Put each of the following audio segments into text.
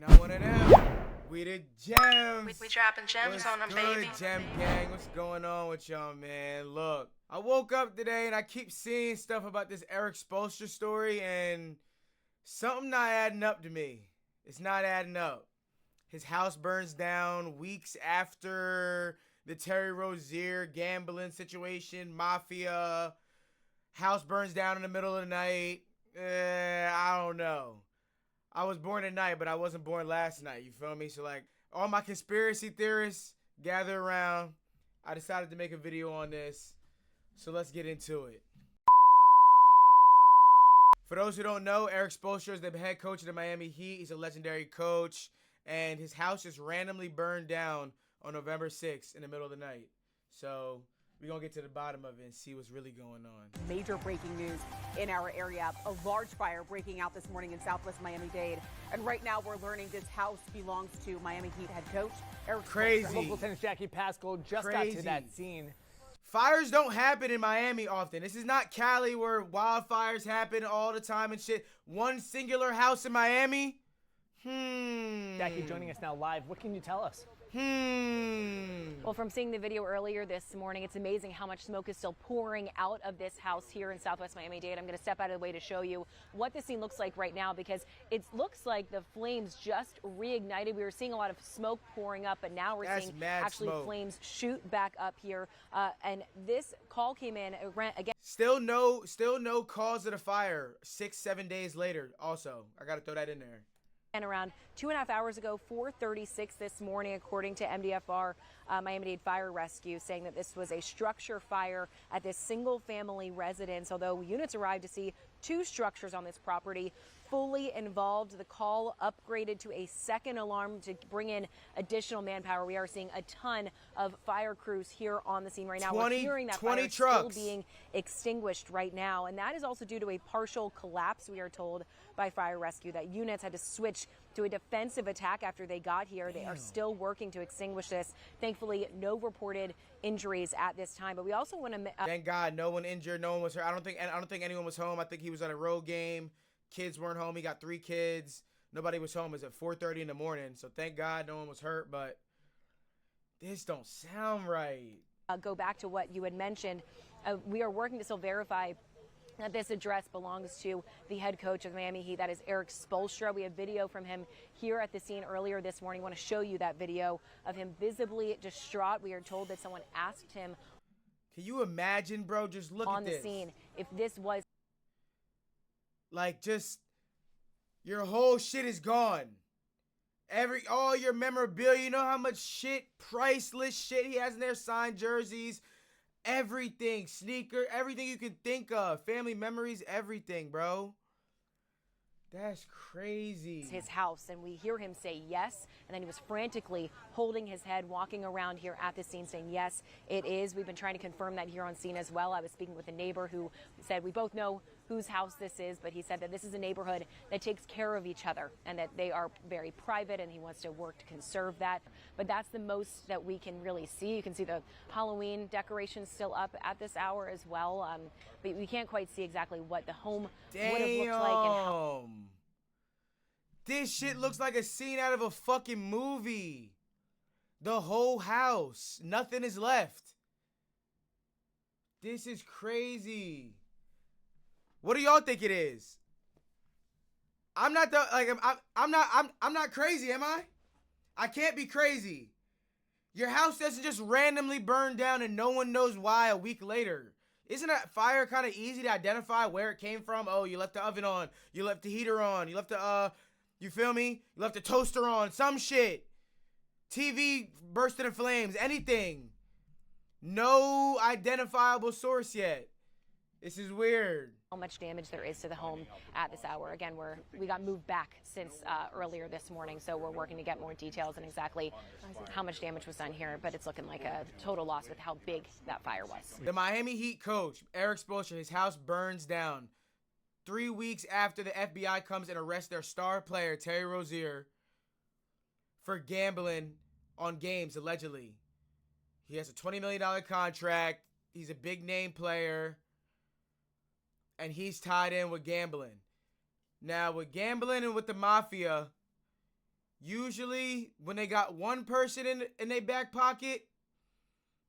not one of them. We the gems. We dropping gems What's on them, good, baby. Gem Gang? What's going on with y'all, man? Look, I woke up today and I keep seeing stuff about this Erik Spoelstra story, and something not adding up to me. It's not adding up. His house burns down weeks after the Terry Rozier gambling situation, mafia. House burns down in the middle of the night. I don't know. I was born at night, but I wasn't born last night. You feel me? So, like, all my conspiracy theorists gather around. I decided to make a video on this. So, let's get into it. For those who don't know, Erik Spoelstra is the head coach of the Miami Heat. He's a legendary coach. And his house just randomly burned down on November 6th in the middle of the night. So, we're going to get to the bottom of it and see what's really going on. Major breaking news in our area. A large fire breaking out this morning in southwest Miami-Dade. And right now we're learning this house belongs to Miami Heat head coach Erik Spoelstra. Local 10's Jackie Pascal just got to that scene. Fires don't happen in Miami often. This is not Cali where wildfires happen all the time and shit. One singular house in Miami? Jackie joining us now live. What can you tell us? Well, from seeing the video earlier this morning, it's amazing how much smoke is still pouring out of this house here in southwest Miami-Dade. I'm going to step out of the way to show you what the scene looks like right now, because it looks like the flames just reignited. We were seeing a lot of smoke pouring up, but now we're seeing actually smoke. Flames shoot back up here. And this call came in again. Still no cause of the fire 6-7 days later. Also, I got to throw that in there. And around 2.5 hours ago, 4:36 this morning, according to MDFR, Miami-Dade Fire Rescue, saying that this was a structure fire at this single-family residence. Although units arrived to see two structures on this property fully involved. The call upgraded to a second alarm to bring in additional manpower. We are seeing a ton of fire crews here on the scene right now. We're hearing that fire is still being extinguished right now, and that is also due to a partial collapse, we are told by Fire Rescue, that units had to switch to a defensive attack after they got here. They are still working to extinguish this. Thankfully, no reported injuries at this time. But we also want to thank God, no one injured, no one was hurt. I don't think anyone was home. I think he was at a road game. Kids weren't home. He got 3 kids. Nobody was home. It was at 4:30 in the morning. So thank God no one was hurt. But this don't sound right. Go back to what you had mentioned. We are working to still verify that this address belongs to the head coach of the Miami Heat. That is Erik Spoelstra. We have video from him here at the scene earlier this morning. I want to show you that video of him visibly distraught. We are told that someone asked him. Can you imagine, bro? Just look on at this. the scene if this was. Like, just your whole shit is gone. All your memorabilia, you know how much shit, priceless shit he has in there, signed jerseys, everything, sneaker, everything you can think of, family memories, everything, bro. That's crazy. His house, and we hear him say yes, and then he was frantically holding his head, walking around here at the scene saying yes, it is. We've been trying to confirm that here on scene as well. I was speaking with a neighbor who said we both know whose house this is, but he said that this is a neighborhood that takes care of each other and that they are very private, and he wants to work to conserve that. But that's the most that we can really see. You can see the Halloween decorations still up at this hour as well, but we can't quite see exactly what the home would have looked like and how. This shit looks like a scene out of a fucking movie. The whole house. Nothing is left. This is crazy. What do y'all think it is? I'm not crazy, am I? I can't be crazy. Your house doesn't just randomly burn down and no one knows why a week later. Isn't that fire kind of easy to identify where it came from? Oh, you left the oven on. You left the heater on. You left the, you feel me? You left the toaster on. Some shit. TV bursted in flames. Anything. No identifiable source yet. This is weird. How much damage there is to the home at this hour. Again, we got moved back since earlier this morning, so we're working to get more details on exactly how much damage was done here, but it's looking like a total loss with how big that fire was. The Miami Heat coach, Erik Spoelstra, his house burns down 3 weeks after the FBI comes and arrests their star player, Terry Rozier, for gambling on games, allegedly. He has a $20 million contract. He's a big name player. And he's tied in with gambling. Now, with gambling and with the mafia, usually when they got one person in their back pocket,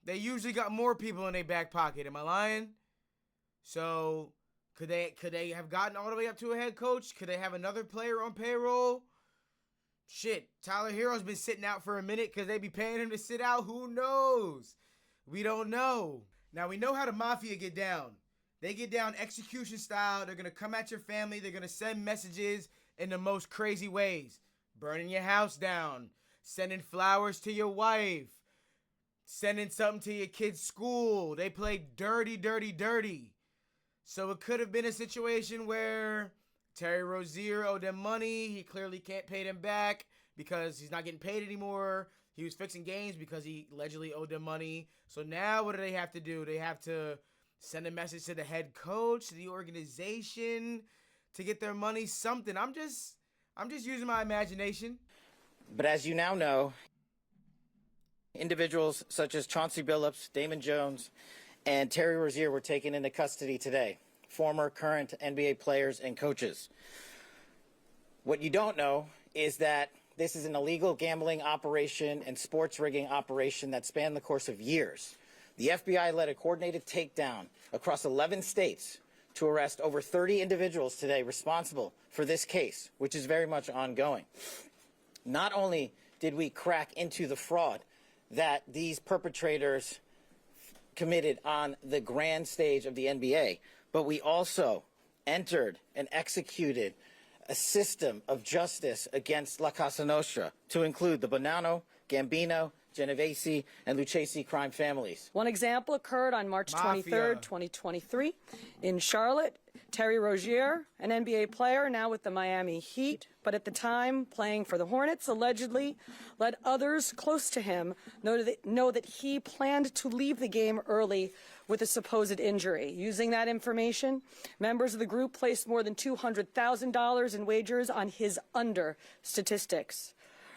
they usually got more people in their back pocket. Am I lying? So could they have gotten all the way up to a head coach? Could they have another player on payroll? Shit, Tyler Hero's been sitting out for a minute because they be paying him to sit out. Who knows? We don't know. Now, we know how the Mafia get down. They get down execution style. They're going to come at your family. They're going to send messages in the most crazy ways. Burning your house down. Sending flowers to your wife. Sending something to your kid's school. They play dirty, dirty, dirty. So it could have been a situation where Terry Rozier owed them money. He clearly can't pay them back because he's not getting paid anymore. He was fixing games because he allegedly owed them money. So now what do they have to do? They have to send a message to the head coach, to the organization, to get their money, something. I'm just using my imagination. But as you now know, individuals such as Chauncey Billups, Damon Jones, and Terry Rozier were taken into custody today. Former, current NBA players and coaches. What you don't know is that this is an illegal gambling operation and sports rigging operation that spanned the course of years. The FBI led a coordinated takedown across 11 states to arrest over 30 individuals today responsible for this case, which is very much ongoing. Not only did we crack into the fraud that these perpetrators committed on the grand stage of the NBA, but we also entered and executed a system of justice against La Casa Nostra to include the Bonanno, Gambino, Genovese, and Lucchese crime families. One example occurred on March 23rd, 2023 in Charlotte. Terry Rozier, an NBA player now with the Miami Heat, but at the time playing for the Hornets, allegedly let others close to him know that he planned to leave the game early with a supposed injury. Using that information, members of the group placed more than $200,000 in wagers on his under statistics.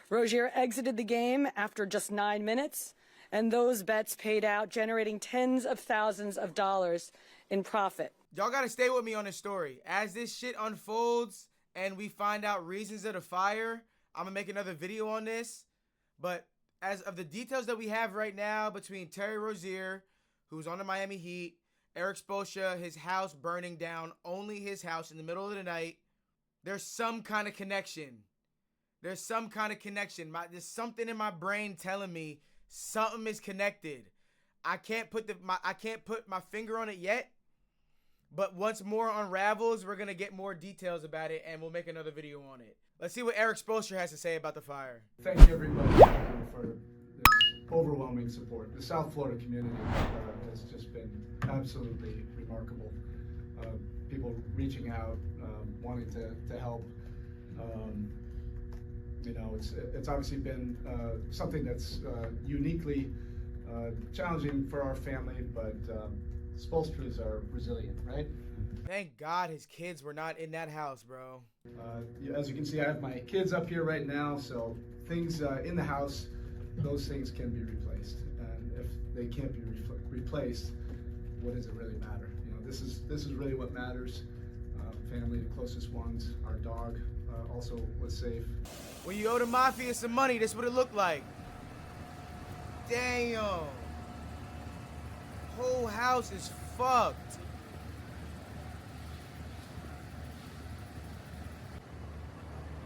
Rozier exited the game after just 9 minutes, and those bets paid out, generating tens of thousands of dollars in profit. Y'all got to stay with me on this story. As this shit unfolds and we find out reasons of the fire, I'm going to make another video on this. But as of the details that we have right now between Terry Rozier, who's on the Miami Heat, Erik Spoelstra, his house burning down, only his house in the middle of the night, there's some kind of connection. There's some kind of connection. There's something in my brain telling me something is connected. I can't put my finger on it yet. But once more unravels, we're going to get more details about it, and we'll make another video on it. Let's see what Erik Spoelstra has to say about the fire. Thank you, everybody, for this overwhelming support. The South Florida community has just been absolutely remarkable. People reaching out, wanting to help. It's obviously been something that's uniquely challenging for our family, but Spoelstras are resilient, right? Thank God his kids were not in that house, bro. As you can see, I have my kids up here right now, so things in the house, those things can be replaced. And if they can't be replaced, what does it really matter? This is really what matters. Family, the closest ones, our dog also was safe. When you owe the Mafia some money, this is what it looked like. Damn. Whole house is fucked.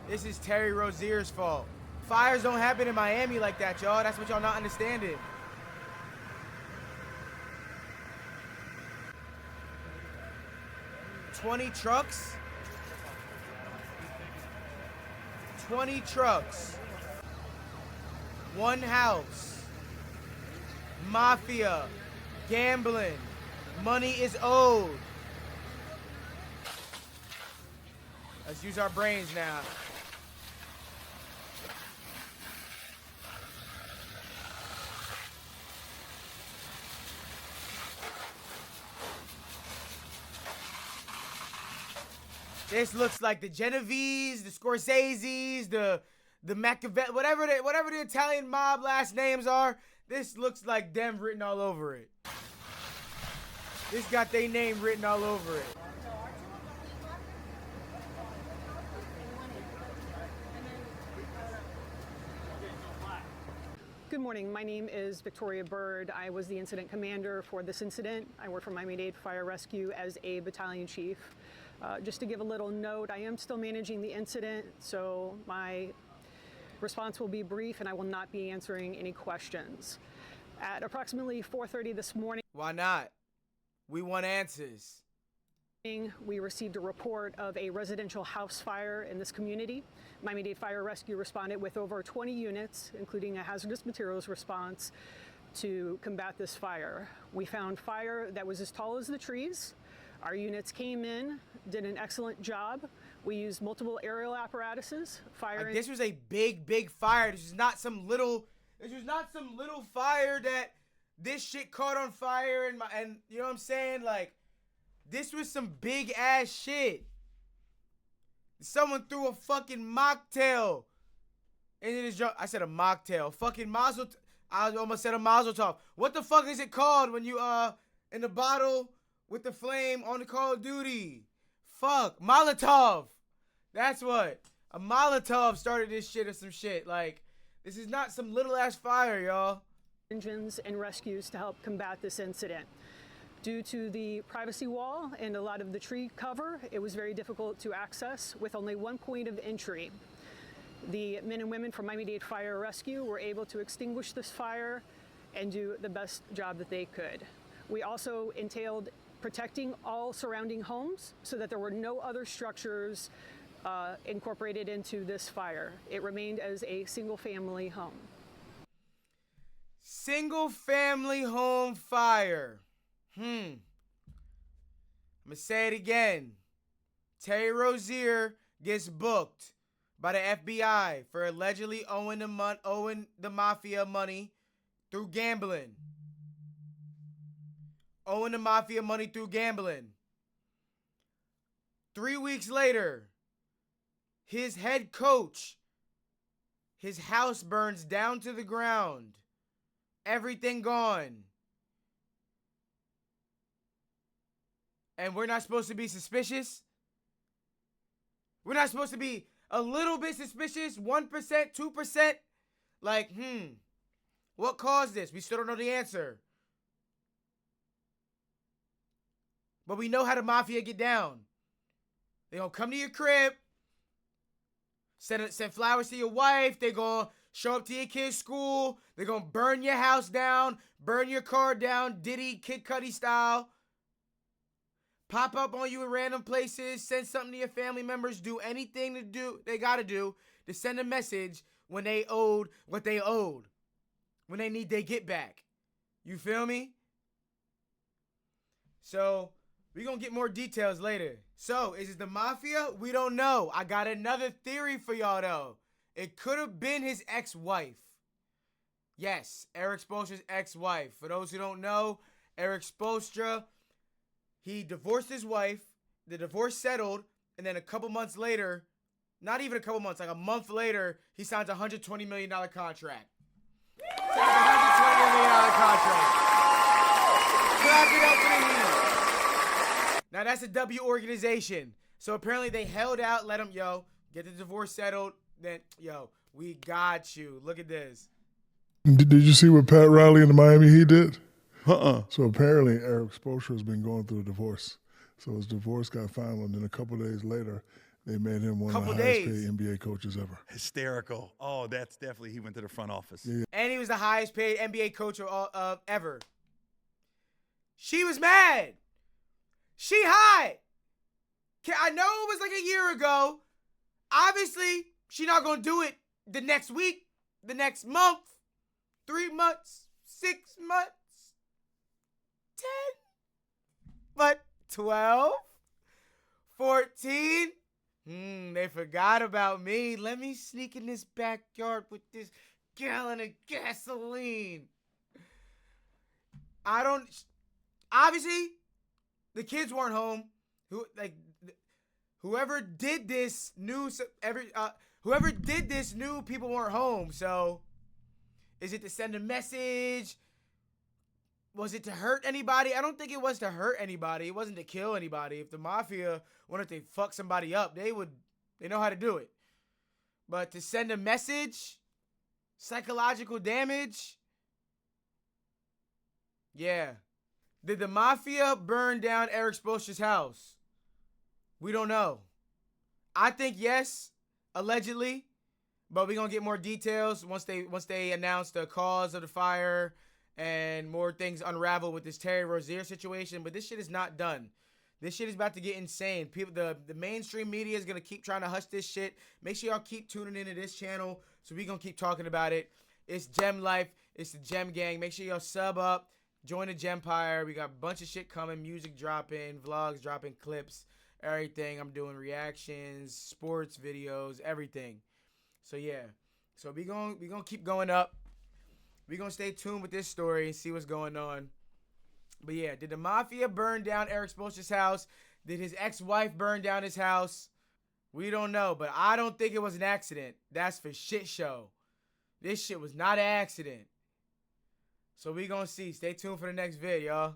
This is Terry Rozier's fault. Fires don't happen in Miami like that, y'all. That's what y'all not understanding. $20 trucks? 20 trucks. One house. Mafia. Gambling. Money is owed. Let's use our brains now. This looks like the Genovese, the Scorseses, the Machiavelli, whatever the Italian mob last names are. This looks like them written all over it. This got their name written all over it. Good morning. My name is Victoria Bird. I was the incident commander for this incident. I work for Miami-Dade Fire Rescue as a battalion chief. Just to give a little note, I am still managing the incident, so my response will be brief and I will not be answering any questions. At approximately 4:30 this morning, Why not? We want answers. we received a report of a residential house fire in this community. Miami-Dade Fire Rescue responded with over 20 units, including a hazardous materials response, to combat this fire. We found fire that was as tall as the trees. Our units came in, did an excellent job. We used multiple aerial apparatuses. Like, this was a big fire. This was not some little fire that this shit caught on fire and you know what I'm saying? Like, this was some big ass shit. Someone threw a fucking mocktail into this junk. I said a mocktail. Fucking mazel. I almost said a mazel tov. What the fuck is it called when you in the bottle with the flame on the Call of Duty? Fuck, Molotov. That's what. A Molotov started this shit or some shit. Like, this is not some little ass fire, y'all. Engines and rescues to help combat this incident. Due to the privacy wall and a lot of the tree cover, it was very difficult to access with only one point of entry. The men and women from Miami-Dade Fire Rescue were able to extinguish this fire and do the best job that they could. We also entailed protecting all surrounding homes so that there were no other structures incorporated into this fire. It remained as a single-family home. Single-family home fire. I'm gonna say it again. Terry Rozier gets booked by the FBI for allegedly owing the mafia money through gambling. Owing the mafia money through gambling. 3 weeks later, his head coach, his house burns down to the ground. Everything gone. And we're not supposed to be suspicious? We're not supposed to be a little bit suspicious? 1%, 2%? Like, what caused this? We still don't know the answer. But we know how the mafia get down. They gonna come to your crib, send flowers to your wife. They gonna show up to your kid's school. They gonna burn your house down, burn your car down, Diddy, Kid Cudi style. Pop up on you in random places, send something to your family members, do anything they gotta do to send a message when they owed what they owed. When they need their get back. You feel me? So, we're gonna get more details later. So, is it the mafia? We don't know. I got another theory for y'all though. It could have been his ex-wife. Yes, Erik Spoelstra's ex-wife. For those who don't know, Erik Spoelstra, he divorced his wife, the divorce settled, and then a couple months later, not even a couple months, like a month later, he signs a $120 million contract. Signs a $120 million contract. Clap it up for the Heat. Now that's a W organization. So apparently they held out, let him, get the divorce settled. Then, we got you. Look at this. Did you see what Pat Riley and the Miami Heat did? So apparently Erik Spoelstra has been going through a divorce. So his divorce got final, and then a couple days later, they made him one of the highest paid NBA coaches ever. Hysterical. Oh, that's definitely, he went to the front office. Yeah. And he was the highest paid NBA coach of ever. She was mad. She hot. I know it was like a year ago. Obviously, she not going to do it the next week, the next month, 3 months, 6 months. 10, but 12, 14, they forgot about me. Let me sneak in this backyard with this gallon of gasoline. Obviously, the kids weren't home. Whoever did this knew people weren't home. So, is it to send a message? Was it to hurt anybody? I don't think it was to hurt anybody. It wasn't to kill anybody. If the mafia wanted to fuck somebody up, they know how to do it. But to send a message, Psychological damage? Yeah. Did the mafia burn down Erik Spoelstra's house? We don't know. I think yes, allegedly, but we're gonna get more details once they announce the cause of the fire and more things unravel with this Terry Rozier situation. But this shit is not done. This shit is about to get insane. People, the mainstream media is gonna keep trying to hush this shit. Make sure y'all keep tuning into this channel, so we gonna keep talking about it. It's Gem Life. It's the Gem Gang. Make sure y'all sub up. Join the Gempire. We got a bunch of shit coming. Music dropping, vlogs dropping, clips, everything. I'm doing reactions, sports videos, everything. So yeah. So we gonna keep going up. We gonna stay tuned with this story and see what's going on. But yeah, did the mafia burn down Erik Spoelstra's house? Did his ex-wife burn down his house? We don't know, but I don't think it was an accident. That's for shit show. This shit was not an accident. So we gonna see. Stay tuned for the next vid, y'all.